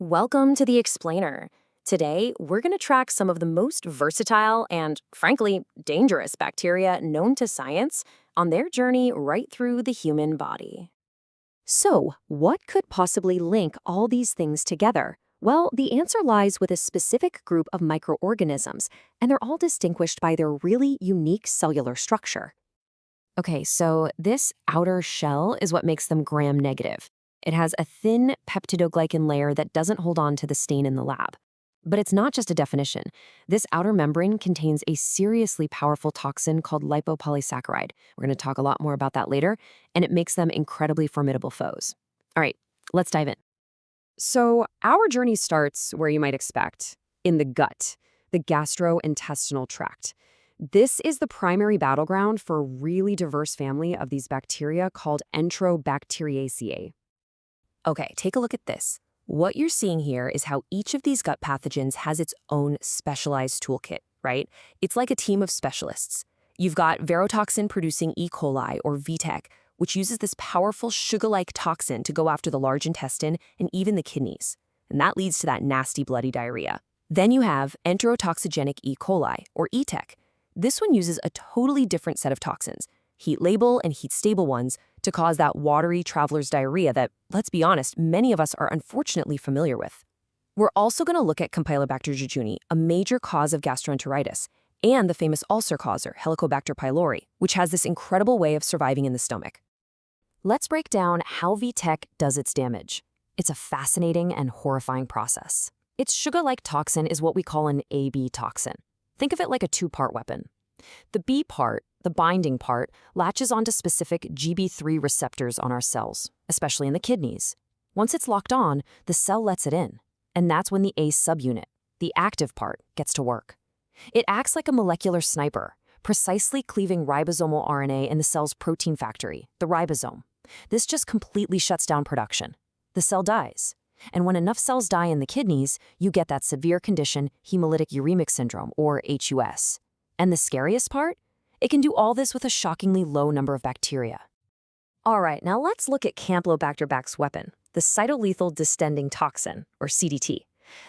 Welcome to The Explainer. Today, we're going to track some of the most versatile and, frankly, dangerous bacteria known to science on their journey right through the human body. So, what could possibly link all these things together? Well, the answer lies with a specific group of microorganisms, and they're all distinguished by their really unique cellular structure. Okay, so this outer shell is what makes them gram-negative. It has a thin peptidoglycan layer that doesn't hold on to the stain in the lab. But it's not just a definition. This outer membrane contains a seriously powerful toxin called lipopolysaccharide. We're going to talk a lot more about that later, and it makes them incredibly formidable foes. All right, let's dive in. So, our journey starts where you might expect, in the gut, the gastrointestinal tract. This is the primary battleground for a really diverse family of these bacteria called Enterobacteriaceae. Okay, take a look at this. What you're seeing here is how each of these gut pathogens has its own specialized toolkit, right? It's like a team of specialists. You've got verotoxin-producing E. coli, or VTEC, which uses this powerful sugar-like toxin to go after the large intestine and even the kidneys. And that leads to that nasty bloody diarrhea. Then you have enterotoxigenic E. coli, or ETEC. This one uses a totally different set of toxins, heat-labile and heat-stable ones, to cause that watery traveler's diarrhea that, let's be honest, many of us are unfortunately familiar with. We're also going to look at Campylobacter jejuni, a major cause of gastroenteritis, and the famous ulcer causer, Helicobacter pylori, which has this incredible way of surviving in the stomach. Let's break down how VTEC does its damage. It's a fascinating and horrifying process. Its sugar-like toxin is what we call an AB toxin. Think of it like a two-part weapon. The B part, the binding part, latches onto specific GB3 receptors on our cells, especially in the kidneys. Once it's locked on, the cell lets it in, and that's when the A subunit, the active part, gets to work. It acts like a molecular sniper, precisely cleaving ribosomal RNA in the cell's protein factory, the ribosome. This just completely shuts down production. The cell dies. And when enough cells die in the kidneys, you get that severe condition, hemolytic uremic syndrome, or HUS. And the scariest part? It can do all this with a shockingly low number of bacteria. All right, now let's look at Campylobacter bac's weapon, the cytolethal distending toxin, or CDT.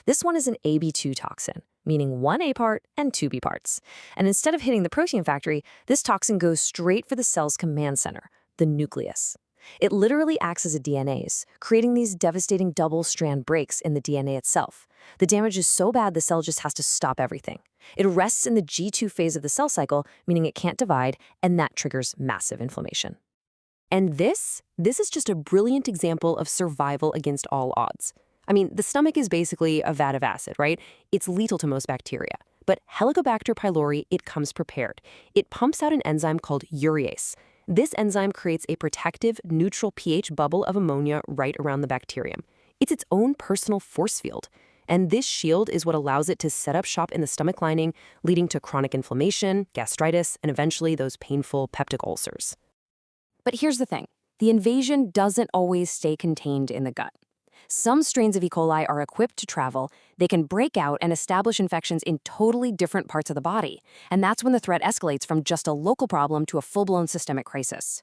This one is an AB2 toxin, meaning one A part and two B parts. And instead of hitting the protein factory, this toxin goes straight for the cell's command center, the nucleus. It literally acts as a DNase, creating these devastating double-strand breaks in the DNA itself. The damage is so bad the cell just has to stop everything. It rests in the G2 phase of the cell cycle, meaning it can't divide, and that triggers massive inflammation. And this is just a brilliant example of survival against all odds. I mean, the stomach is basically a vat of acid, right? It's lethal to most bacteria. But Helicobacter pylori, it comes prepared. It pumps out an enzyme called urease. This enzyme creates a protective, neutral pH bubble of ammonia right around the bacterium. It's its own personal force field. And this shield is what allows it to set up shop in the stomach lining, leading to chronic inflammation, gastritis, and eventually those painful peptic ulcers. But here's the thing. The invasion doesn't always stay contained in the gut. Some strains of E. coli are equipped to travel. They can break out and establish infections in totally different parts of the body. And that's when the threat escalates from just a local problem to a full-blown systemic crisis.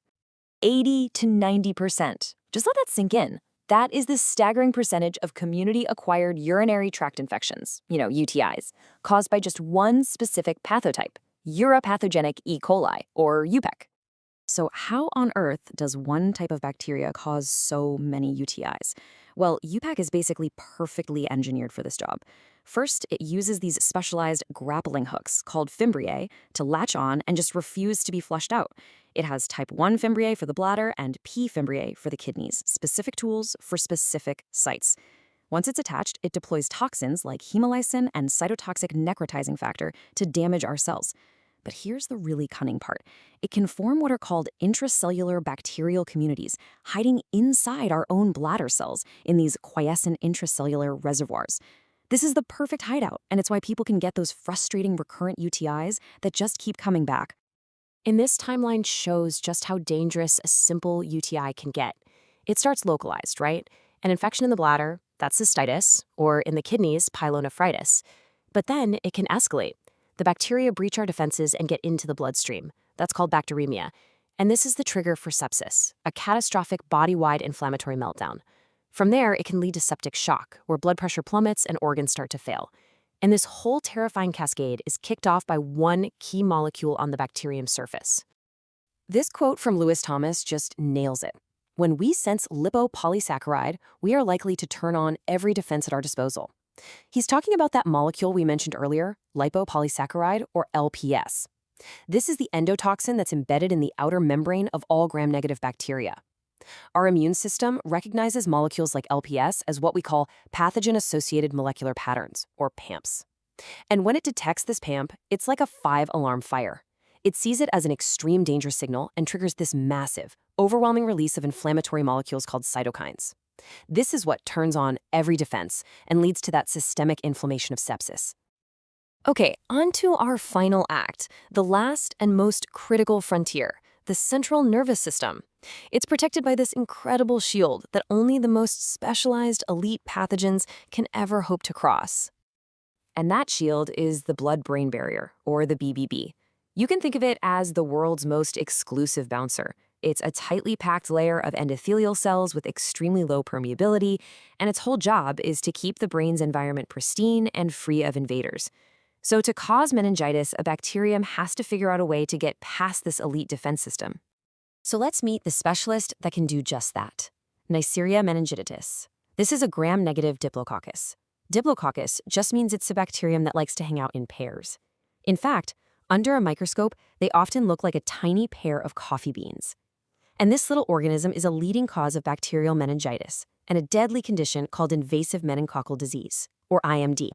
80 to 90%. Just let that sink in. That is the staggering percentage of community-acquired urinary tract infections, UTIs, caused by just one specific pathotype, uropathogenic E. coli, or UPEC. So how on earth does one type of bacteria cause so many UTIs? Well, UPEC is basically perfectly engineered for this job. First, it uses these specialized grappling hooks called fimbriae to latch on and just refuse to be flushed out. It has type 1 fimbriae for the bladder and P fimbriae for the kidneys, specific tools for specific sites. Once it's attached, it deploys toxins like hemolysin and cytotoxic necrotizing factor to damage our cells. But here's the really cunning part. It can form what are called intracellular bacterial communities, hiding inside our own bladder cells in these quiescent intracellular reservoirs. This is the perfect hideout, and it's why people can get those frustrating recurrent UTIs that just keep coming back. And this timeline shows just how dangerous a simple UTI can get. It starts localized, right? An infection in the bladder, that's cystitis, or in the kidneys, pyelonephritis. But then it can escalate. The bacteria breach our defenses and get into the bloodstream. That's called bacteremia. And this is the trigger for sepsis, a catastrophic body-wide inflammatory meltdown. From there, it can lead to septic shock, where blood pressure plummets and organs start to fail. And this whole terrifying cascade is kicked off by one key molecule on the bacterium surface. This quote from Lewis Thomas just nails it. When we sense lipopolysaccharide, we are likely to turn on every defense at our disposal. He's talking about that molecule we mentioned earlier, lipopolysaccharide, or LPS. This is the endotoxin that's embedded in the outer membrane of all gram-negative bacteria. Our immune system recognizes molecules like LPS as what we call pathogen-associated molecular patterns, or PAMPs. And when it detects this PAMP, it's like a 5-alarm fire. It sees it as an extreme danger signal and triggers this massive, overwhelming release of inflammatory molecules called cytokines. This is what turns on every defense and leads to that systemic inflammation of sepsis. Okay, on to our final act, the last and most critical frontier, the central nervous system. It's protected by this incredible shield that only the most specialized elite pathogens can ever hope to cross. And that shield is the blood-brain barrier, or the BBB. You can think of it as the world's most exclusive bouncer. It's a tightly packed layer of endothelial cells with extremely low permeability, and its whole job is to keep the brain's environment pristine and free of invaders. So to cause meningitis, a bacterium has to figure out a way to get past this elite defense system. So let's meet the specialist that can do just that. Neisseria meningitidis. This is a gram-negative diplococcus. Diplococcus just means it's a bacterium that likes to hang out in pairs. In fact, under a microscope, they often look like a tiny pair of coffee beans. And this little organism is a leading cause of bacterial meningitis and a deadly condition called invasive meningococcal disease, or IMD.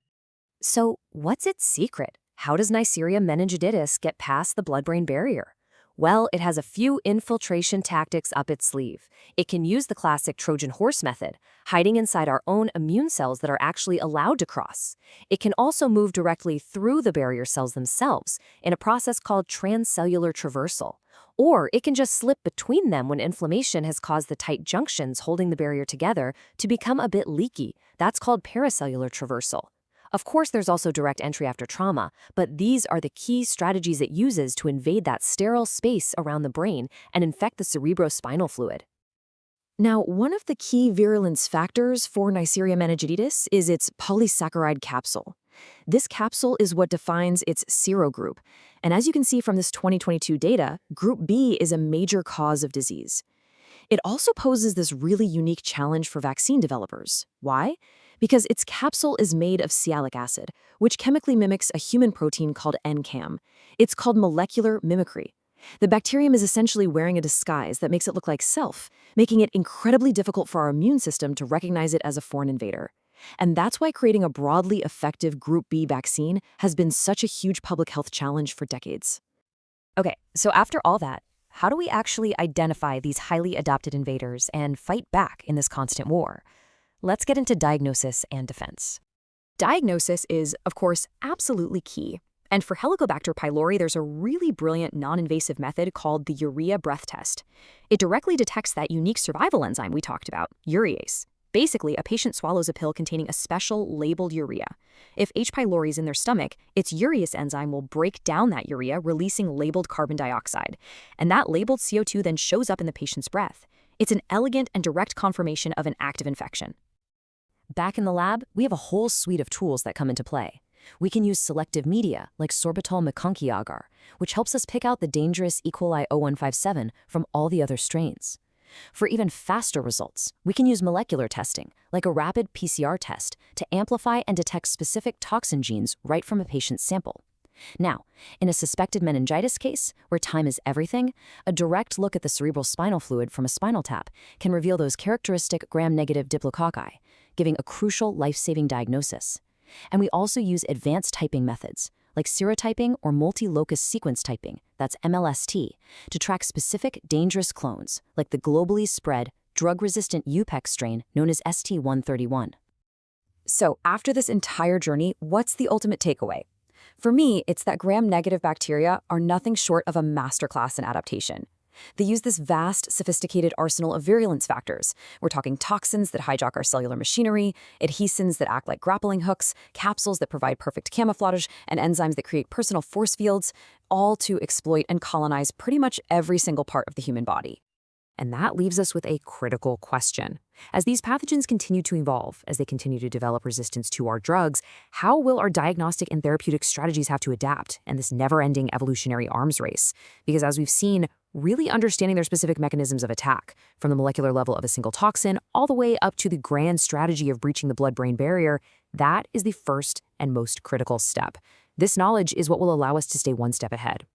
So what's its secret? How does Neisseria meningitidis get past the blood-brain barrier? Well, it has a few infiltration tactics up its sleeve. It can use the classic Trojan horse method, hiding inside our own immune cells that are actually allowed to cross. It can also move directly through the barrier cells themselves in a process called transcellular traversal. Or it can just slip between them when inflammation has caused the tight junctions holding the barrier together to become a bit leaky. That's called paracellular traversal. Of course, there's also direct entry after trauma, but these are the key strategies it uses to invade that sterile space around the brain and infect the cerebrospinal fluid. Now, one of the key virulence factors for Neisseria meningitidis is its polysaccharide capsule. This capsule is what defines its serogroup, and as you can see from this 2022 data, Group B is a major cause of disease. It also poses this really unique challenge for vaccine developers. Why? Because its capsule is made of sialic acid, which chemically mimics a human protein called NCAM. It's called molecular mimicry. The bacterium is essentially wearing a disguise that makes it look like self, making it incredibly difficult for our immune system to recognize it as a foreign invader. And that's why creating a broadly effective Group B vaccine has been such a huge public health challenge for decades. Okay, so after all that, how do we actually identify these highly adapted invaders and fight back in this constant war? Let's get into diagnosis and defense. Diagnosis is, of course, absolutely key. And for Helicobacter pylori, there's a really brilliant non-invasive method called the urea breath test. It directly detects that unique survival enzyme we talked about, urease. Basically, a patient swallows a pill containing a special labeled urea. If H. pylori is in their stomach, its urease enzyme will break down that urea, releasing labeled carbon dioxide. And that labeled CO2 then shows up in the patient's breath. It's an elegant and direct confirmation of an active infection. Back in the lab, we have a whole suite of tools that come into play. We can use selective media like sorbitol McConkey agar, which helps us pick out the dangerous E. coli 0157 from all the other strains. For even faster results, we can use molecular testing, like a rapid PCR test, to amplify and detect specific toxin genes right from a patient's sample. Now, in a suspected meningitis case, where time is everything, a direct look at the cerebral spinal fluid from a spinal tap can reveal those characteristic gram-negative diplococci, giving a crucial life-saving diagnosis. And we also use advanced typing methods, like serotyping or multi-locus sequence typing, that's MLST, to track specific dangerous clones, like the globally spread, drug-resistant UPEC strain known as ST131. So after this entire journey, what's the ultimate takeaway? For me, it's that gram-negative bacteria are nothing short of a masterclass in adaptation. They use this vast, sophisticated arsenal of virulence factors. We're talking toxins that hijack our cellular machinery, adhesins that act like grappling hooks, capsules that provide perfect camouflage, and enzymes that create personal force fields, all to exploit and colonize pretty much every single part of the human body. And that leaves us with a critical question. As these pathogens continue to evolve, as they continue to develop resistance to our drugs, how will our diagnostic and therapeutic strategies have to adapt in this never-ending evolutionary arms race? Because as we've seen, really understanding their specific mechanisms of attack, from the molecular level of a single toxin all the way up to the grand strategy of breaching the blood-brain barrier, that is the first and most critical step. This knowledge is what will allow us to stay one step ahead.